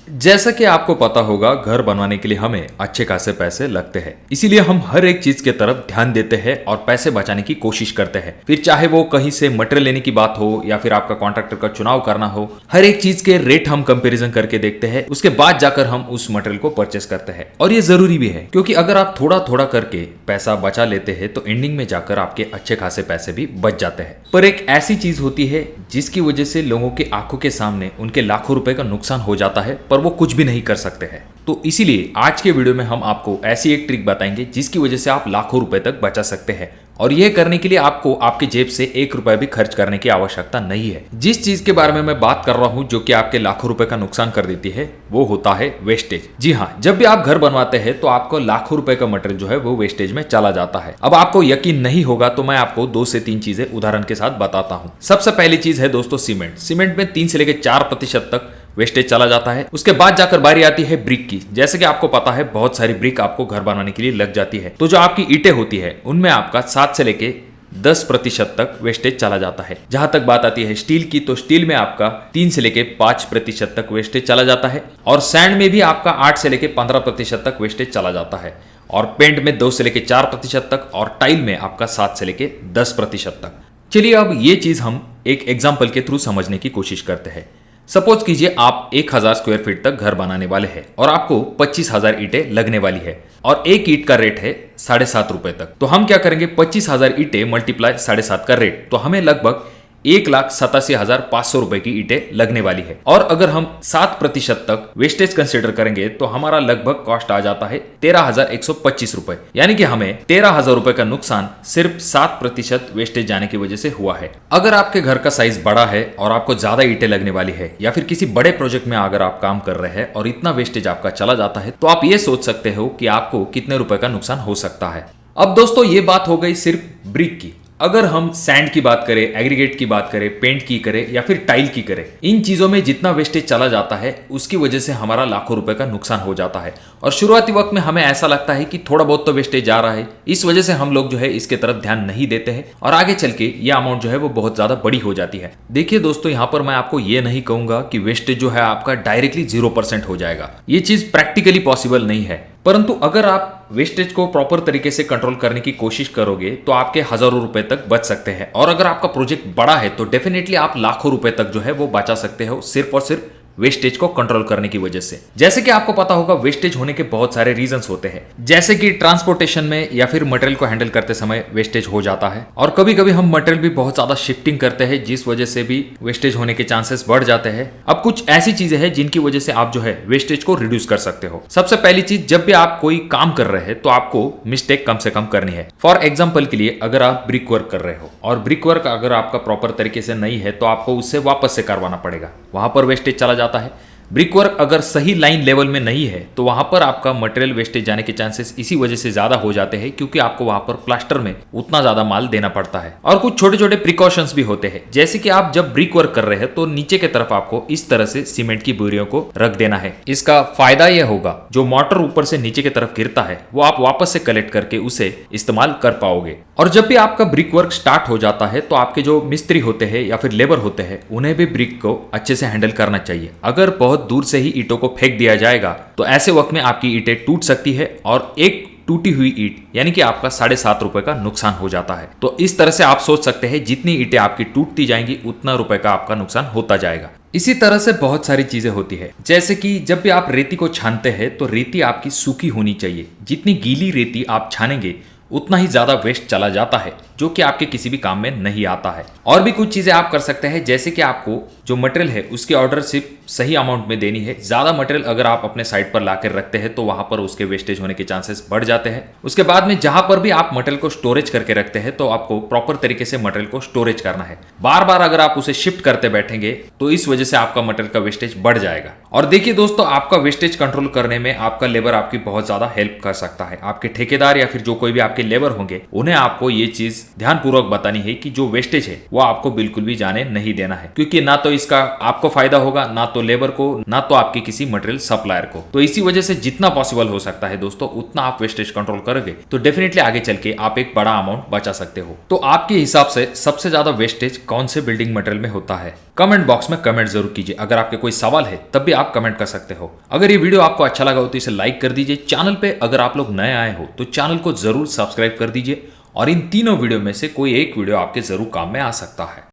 जैसा कि आपको पता होगा, घर बनवाने के लिए हमें अच्छे खासे पैसे लगते हैं। इसीलिए हम हर एक चीज के तरफ ध्यान देते हैं और पैसे बचाने की कोशिश करते हैं। फिर चाहे वो कहीं से मटेरियल लेने की बात हो या फिर आपका कॉन्ट्रैक्टर का चुनाव करना हो, हर एक चीज के रेट हम कंपैरिजन करके देखते हैं। उसके बाद जाकर हम उस मटेरियल को परचेस करते हैं। और ये जरूरी भी है, क्योंकि अगर आप थोड़ा थोड़ा करके पैसा बचा लेते हैं तो एंडिंग में जाकर आपके अच्छे खासे पैसे भी बच जाते हैं। पर एक ऐसी चीज होती है जिसकी वजह से लोगों की आंखों के सामने उनके लाखों रुपए का नुकसान हो जाता है, पर वो कुछ भी नहीं कर सकते हैं। तो इसीलिए आज के वीडियो में हम आपको ऐसी एक ट्रिक बताएंगे जिसकी वजह से आप लाखों रुपए तक बचा सकते हैं। और यह करने के लिए आपको आपके जेब से 1 रुपया भी खर्च करने की आवश्यकता नहीं है। जिस चीज के बारे में मैं बात कर रहा हूं जो कि आपके लाखों रुपए का नुकसान कर देती है, वो होता है वेस्टेज। जी हाँ, जब भी आप घर बनवाते हैं तो आपको लाखों रुपए का मटेरियल जो है वो वेस्टेज में चला जाता है। अब आपको यकीन नहीं होगा तो मैं आपको 2 से 3 चीजें उदाहरण के साथ बताता हूँ। सबसे पहली चीज है दोस्तों सीमेंट। सीमेंट में 3 से लेकर 4% तक वेस्टेज चला जाता है। उसके बाद जाकर बारी आती है ब्रिक की। जैसे कि आपको पता है, बहुत सारी ब्रिक आपको घर बनाने के लिए लग जाती है। तो जो आपकी ईंटें होती है उनमें आपका 7 से लेके 10% तक वेस्टेज चला जाता है। जहां तक बात आती है स्टील की, तो स्टील में आपका 3 से लेके 5% तक वेस्टेज चला जाता है। और सैंड में भी आपका 8 से लेके 15% तक वेस्टेज चला जाता है। और पेंट में 2 से लेके 4% तक, और टाइल में आपका 7 से लेके 10% तक। चलिए अब ये चीज हम एक एग्जाम्पल के थ्रू समझने की कोशिश करते हैं। सपोज कीजिए आप 1000 स्क्वायर फीट तक घर बनाने वाले हैं और आपको 25,000 ईंटें लगने वाली है और एक ईंट का रेट है 7.5 रुपए तक। तो हम क्या करेंगे, 25,000 ईंटें मल्टीप्लाई 7.5 का रेट, तो हमें लगभग 1,87,500 रुपए की ईंटें लगने वाली है। और अगर हम 7% तक वेस्टेज कंसिडर करेंगे तो हमारा लगभग कॉस्ट आ जाता है 13,125 रुपए। यानी कि हमें 13,000 रुपए का नुकसान सिर्फ 7% वेस्टेज जाने की वजह से हुआ है। अगर आपके घर का साइज बड़ा है और आपको ज्यादा ईंटें लगने वाली है, या फिर किसी बड़े प्रोजेक्ट में अगर आप काम कर रहे हैं और इतना वेस्टेज आपका चला जाता है, तो आप ये सोच सकते हो कि आपको कितने रुपए का नुकसान हो सकता है। अब दोस्तों ये बात हो गई सिर्फ ब्रिक की। अगर हम सैंड की बात करें, एग्रीगेट की बात करें, पेंट की करें या फिर टाइल की करें, इन चीजों में जितना वेस्टेज चला जाता है उसकी वजह से हमारा लाखों रुपए का नुकसान हो जाता है। और शुरुआती वक्त में हमें ऐसा लगता है कि थोड़ा बहुत तो वेस्टेज जा रहा है, इस वजह से हम लोग जो है इसके तरफ ध्यान नहीं देते हैं और आगे चल के ये अमाउंट जो है वो बहुत ज्यादा बड़ी हो जाती है। देखिए दोस्तों, यहाँ पर मैं आपको ये नहीं कहूंगा कि वेस्टेज जो है आपका डायरेक्टली 0% हो जाएगा। ये चीज प्रैक्टिकली पॉसिबल नहीं है। परंतु अगर आप वेस्टेज को प्रॉपर तरीके से कंट्रोल करने की कोशिश करोगे तो आपके हजारों रुपए तक बच सकते हैं। और अगर आपका प्रोजेक्ट बड़ा है तो डेफिनेटली आप लाखों रुपए तक जो है वो बचा सकते हो, सिर्फ और सिर्फ वेस्टेज को कंट्रोल करने की वजह से। जैसे कि आपको पता होगा, वेस्टेज होने के बहुत सारे रीजंस होते हैं, जैसे कि ट्रांसपोर्टेशन में या फिर मटेरियल को हैंडल करते समय वेस्टेज हो जाता है। और कभी कभी हम मटेरियल भी बहुत ज्यादा शिफ्टिंग करते हैं, जिस वजह से भी वेस्टेज होने के चांसेस बढ़ जाते हैं। अब कुछ ऐसी चीजें हैं जिनकी वजह से आप जो है वेस्टेज को रिड्यूस कर सकते हो। सबसे पहली चीज, जब भी आप कोई काम कर रहे हैं तो आपको मिस्टेक कम से कम करनी है। फॉर एग्जाम्पल के लिए, अगर आप ब्रिक वर्क कर रहे हो और ब्रिक वर्क अगर आपका प्रॉपर तरीके से नहीं है तो आपको उससे वापस से करवाना पड़ेगा, वहां पर वेस्टेज चला जाता है। ब्रिक वर्क अगर सही लाइन लेवल में नहीं है तो वहां पर आपका मटेरियल वेस्टेज जाने के चांसेस इसी वजह से ज्यादा हो जाते हैं, क्योंकि आपको वहां पर प्लास्टर में उतना ज्यादा माल देना पड़ता है। और कुछ छोटे छोटे प्रिकॉशंस भी होते हैं, जैसे कि आप जब ब्रिक वर्क कर रहे हैं तो नीचे की तरफ आपको इस तरह से सीमेंट की बोरियों को रख देना है। इसका फायदा यह होगा, जो मोटर ऊपर से नीचे की तरफ गिरता है वो आप वापस से कलेक्ट करके उसे इस्तेमाल कर पाओगे। और जब भी आपका ब्रिक वर्क स्टार्ट हो जाता है तो आपके जो मिस्त्री होते हैं या फिर लेबर होते हैं, उन्हें भी ब्रिक को अच्छे से हैंडल करना चाहिए। अगर बहुत दूर से ही ईंटों को फेंक दिया जाएगा तो ऐसे वक्त में आपकी ईंटें टूट सकती है और एक टूटी हुई ईंट यानी कि आपका 7.5 रुपए का नुकसान हो जाता है। तो इस तरह से आप सोच सकते हैं, जितनी ईंटें आपकी टूटती जाएंगी उतना रुपए का आपका नुकसान होता जाएगा। इसी तरह से बहुत सारी चीजें होती है, जैसे कि जब भी आप रेती को छानते हैं तो रेती आपकी सूखी होनी चाहिए। जितनी गीली रेती आप छानेंगे उतना ही ज्यादा वेस्ट चला जाता है, जो कि आपके किसी भी काम में नहीं आता है। और भी कुछ चीजें आप कर सकते हैं, जैसे कि आपको जो मटेरियल है उसकी ऑर्डर सिर्फ सही अमाउंट में देनी है। ज्यादा मटेरियल अगर आप अपने साइड पर लाकर रखते हैं तो वहां पर उसके वेस्टेज होने के चांसेस बढ़ जाते हैं। उसके बाद में जहां पर भी आप मटेरियल को स्टोरेज करके रखते हैं तो आपको प्रॉपर तरीके से मटेरियल को स्टोरेज करना है। बार बार अगर आप उसे शिफ्ट करते बैठेंगे तो इस वजह से आपका मटेरियल का वेस्टेज बढ़ जाएगा। और देखिए दोस्तों, आपका वेस्टेज कंट्रोल करने में आपका लेबर आपकी बहुत ज्यादा हेल्प कर सकता है। आपके ठेकेदार या फिर जो कोई भी आपके लेबर होंगे, उन्हें आपको ये चीज ध्यान पूर्वक बतानी है कि जो वेस्टेज है वो आपको बिल्कुल भी जाने नहीं देना है, क्योंकि ना तो इसका आपको फायदा होगा, ना तो लेबर को, ना तो आपके किसी मटेरियल सप्लायर को। तो इसी वजह से जितना पॉसिबल हो सकता है दोस्तों उतना आप वेस्टेज कंट्रोल करोगे तो डेफिनेटली आगे चल के आप एक बड़ा अमाउंट बचा सकते हो। तो आपके हिसाब से सबसे ज्यादा वेस्टेज कौन से बिल्डिंग मटेरियल में होता है? कमेंट बॉक्स में कमेंट जरूर कीजिए। अगर आपके कोई सवाल है तब भी आप कमेंट कर सकते हो। अगर ये वीडियो आपको अच्छा लगा हो तो इसे लाइक कर दीजिए। चैनल पे अगर आप लोग नए आए हो तो चैनल को जरूर सब्सक्राइब कर दीजिए और इन तीनों वीडियो में से कोई एक वीडियो आपके जरूर काम में आ सकता है।